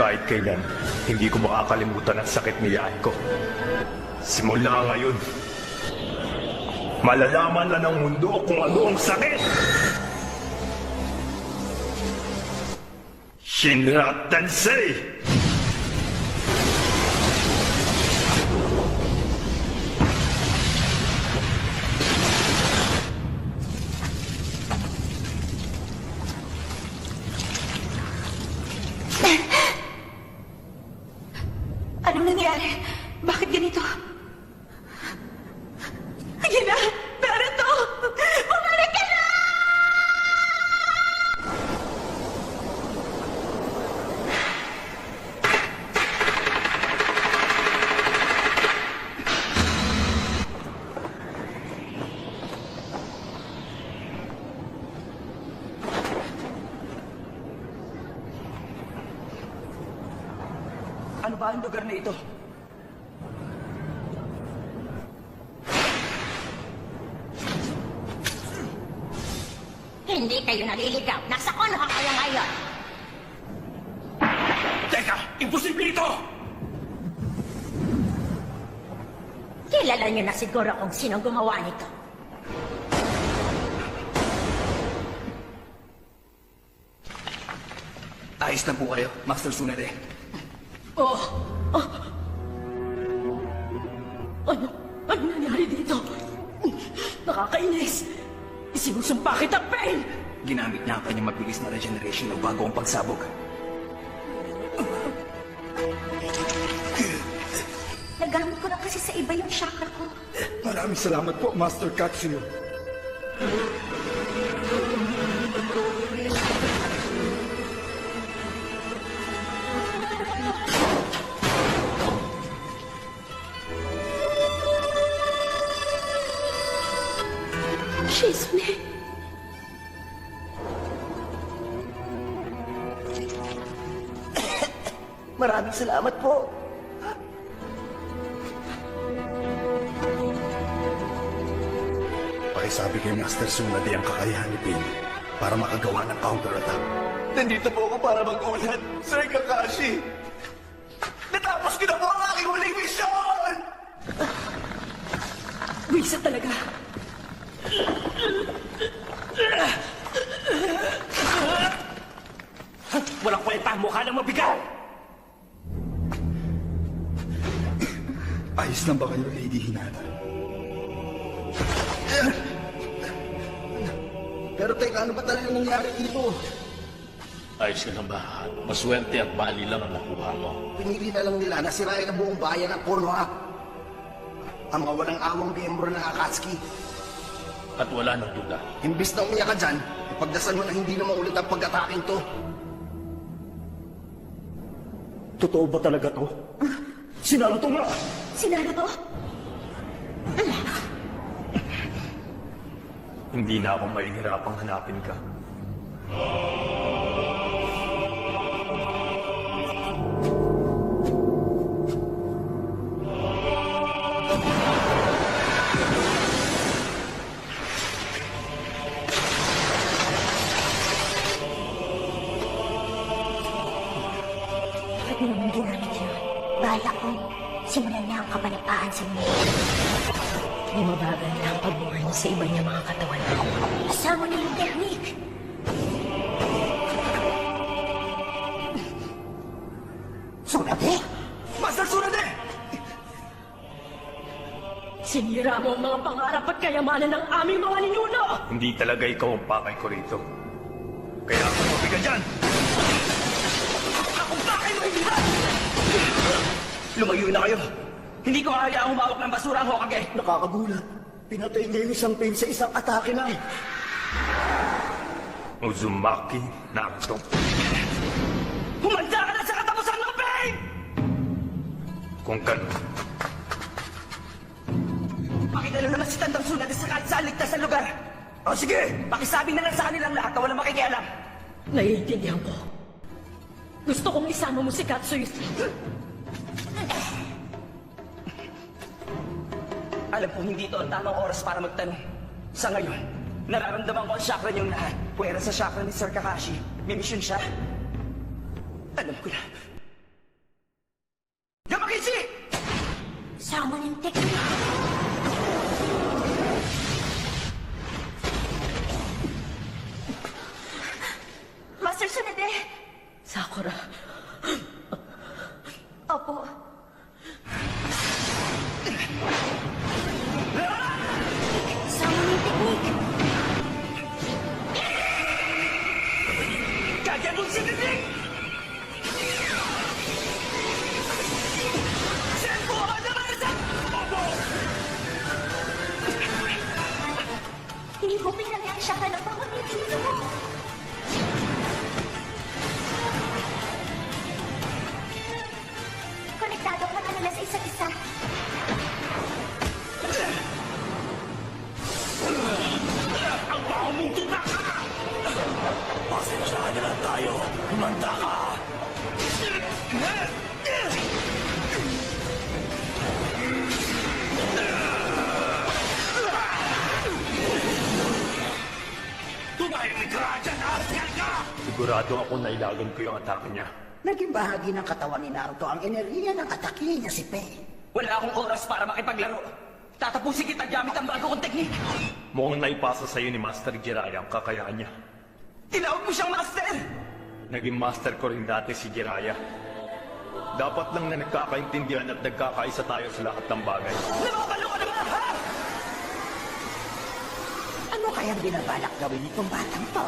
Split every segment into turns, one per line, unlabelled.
Kahit kailan, hindi ko makakalimutan ang sakit ni Yaiko. Simula ngayon, malalaman na ng mundo kung ano ang sakit! Shinra Tensei!
Anong nangyari? Bakit ganito? Ayan na! Naruto! Bumalik ka na!
Ano ba ang lugar na ito?
Hindi kayo naliligaw. Nasa Konoha kayo ngayon.
Teka! Imposible ito!
Kilala niyo na siguro kung sino gumawa nito.
Ayos lang po kayo, Master Tsunade.
Oh! Ano nangyari dito? Nakakainis! Isinusumpa kita, Pain!
Ginamit niya ang kanyang mabilis na regeneration ng bago ang pagsabog.
Nagamit ko na kasi sa iba yung chakra ko.
Maraming salamat po, Master Katsuyo.
Chisme.
Maraming salamat po.
Pakisabi kay Master Tsunade ang kakayahan ni Pain para makagawa ng counter-attack.
Nandito po ako para mag-ulat, Sir Kakashi. Natapos ko na po ang aking huling misyon!
Wisa talaga.
Walang kwenta, mukha nang mabigat!
Ayos lang ba kayo, Lady Hinata? Pero teka, ano ba talaga nangyari dito?
Ayos ka na ba? Maswerte at bali lang ang nakuha mo.
Pinili na lang nila na sirain ang buong bayan ng Konoha. Ang mga walang awang miyembro ng Akatsuki.
At wala nang duda.
Imbis na umiyak ka dyan, ipagdasal mo na hindi na maulit ang pag-ataking to. Totoo ba talaga to? Sinalo to nga!
Sinaro to?
Hindi na ako mahihirapang hanapin ka.
Bakit mo naman ginamit yun? Bahala ko. Simulan niya ang kapalapaan sa mundo. Bumabagal na ang pagbuhay niya sa iba niya mga katawan. Kasama niya yung technique.
Tsunade? Master Tsunade!
Sinira mo ang mga pangarap at kayamanan ng aming mga ninuno!
Hindi talaga ikaw ang pakay ko rito. Kaya ako mabigat dyan!
Akong bakay mo hindi ba? Lumayo na kayo! Hindi ko hahayaang humawak ng basura ang Hokage!
Nakakagulat. Pinatay niya yung isang Pain sa isang atake lang.
Uzumaki Naruto.
Humanda ka na sa katapusan ng pain!
Kung ganun,
Pakidalo naman si Tandang Tsunade sa kahit saan ligtas na lugar! O sige! Pakisabi na lang sa kanilang lahat na walang makikialam!
Naiintindihan ko. Gusto kong isama mo si Katsuyo.
Alam kong hindi ito ang tamang oras para magtanong. Sa ngayon, nararamdaman ko ang chakra niyong lahat. Puwera sa chakra ni Sir Kakashi. May misyon siya. Alam ko na. Yamagishi!
Summoning technique! Master Tsunade!
Sakura,
Opo. Summoning technique!
Kaya mong sininig! Senpo Hanamarasa! Opo!
Hindi ko pinangyari siya ka ng pangunitin mo. Konektado ka na nila sa isa't isa.
Ang baho mong tutak ka! Pasensyahan na lang tayo. Humanda ka! Tumahimik ka dyan, Asgal ka!
Sigurado ako na ilagan ko yung atake niya.
Naging bahagi ng katawan ni Naruto ang enerhiya ng atake niya si Pain.
Wala akong oras para makipaglaro. Tatapusin kita gamit ang bago kong teknik.
Mukhang naipasa sa'yo ni Master Jiraiya ang kakayahan niya.
Tinawag mo siyang master!
Naging master ko rin dati si Jiraiya. Dapat lang na nagkakaintindihan at nagkakaisa tayo sa lahat ng bagay.
Napapalo ka naman, ha?
Ano kayang binabalak gawin nitong batang to?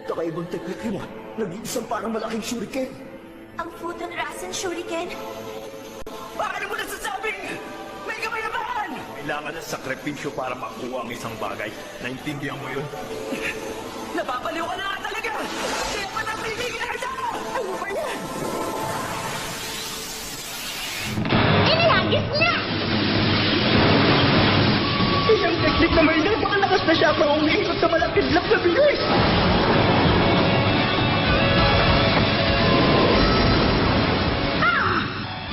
Kakaibang teknik yun Nag-iisang parang malaking shuriken.
Ang Futon Rasen Shuriken.
Bakit mo nasasabing may kamay na bahan?
Kailangan ng sakripisyo para makuha ang isang bagay. Naintindihan mo yun?
Napapaliw ka na nga talaga! Kaya pa nagbibigil ka siya! Ano ba yan?
Inilagis niya!
Isang teknik na may napakalakas na siya pa umiikot sa malakidlap na bilis.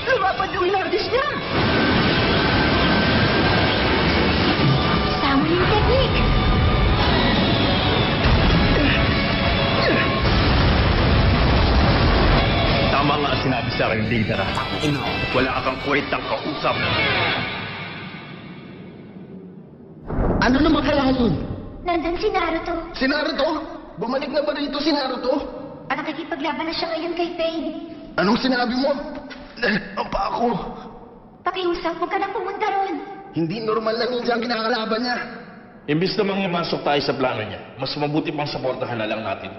Lumapad yung inagis niya!
Summoning technique!
Tama nga ang sinabi sa akin, Deidara. Wala kang kwentang kausap.
Ano naman kaya yun?
Nandun si Naruto.
Si Naruto? Bumalik na ba rito si Naruto?
At nakikipaglaban na siya ngayon kay Pain.
Anong sinabi mo? Ang pa ako.
Pakiusap, huwag ka nang pumunta ron.
Hindi normal na ninja ang kinakalaban niya.
Imbis na mangimasok tayo sa plano niya, mas mabuti pang suportahan na lang natin.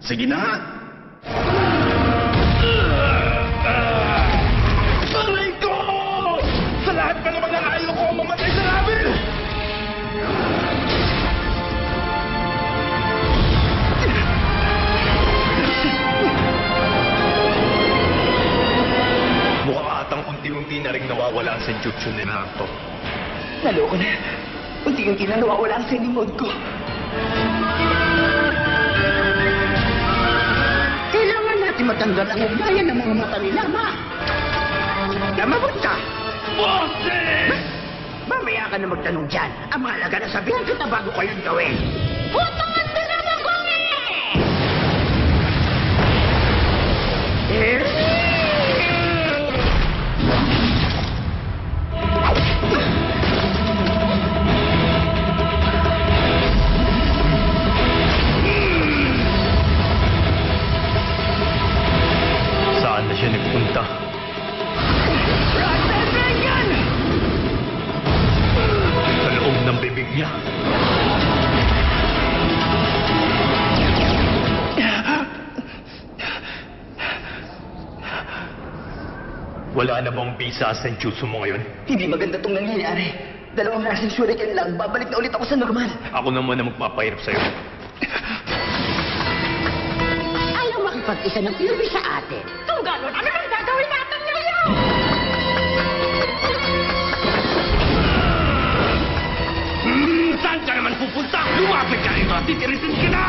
Sige na nga.
Aray ko! Sa lahat pa naman ng ayaw ko mamatay sa labi!
Mukhang atang unti-unti na rin nawawala ang senjutsu ni Naruto.
Naloko na. Unti-unti na nawawala ang sinimod ko. Kailangan natin matanggal ang ugnayan ng mga mata ni Lama. Lamabot ka!
Boses!
Mamaya ka na magtanong dyan. Ang mahalaga na sabihan kita bago ko yun gawin. Putang ang dalawang
Saan na siya nagpunta? Sa loob ng bibig niya. Wala na bang bisa sa senjutsu mo ngayon?
Hindi maganda tong nangyayari. Dalawang Rasen Shuriken lang. Babalik na ulit ako sa normal.
Ako naman ang magpapahirap sa'yo.
Ayaw makipag-isa ng Kirby sa atin. Kung gano'n, ano nang gagawin natin ngayon?
Saan ka naman pupunta? Lumapit ka rito at titirisin ka na!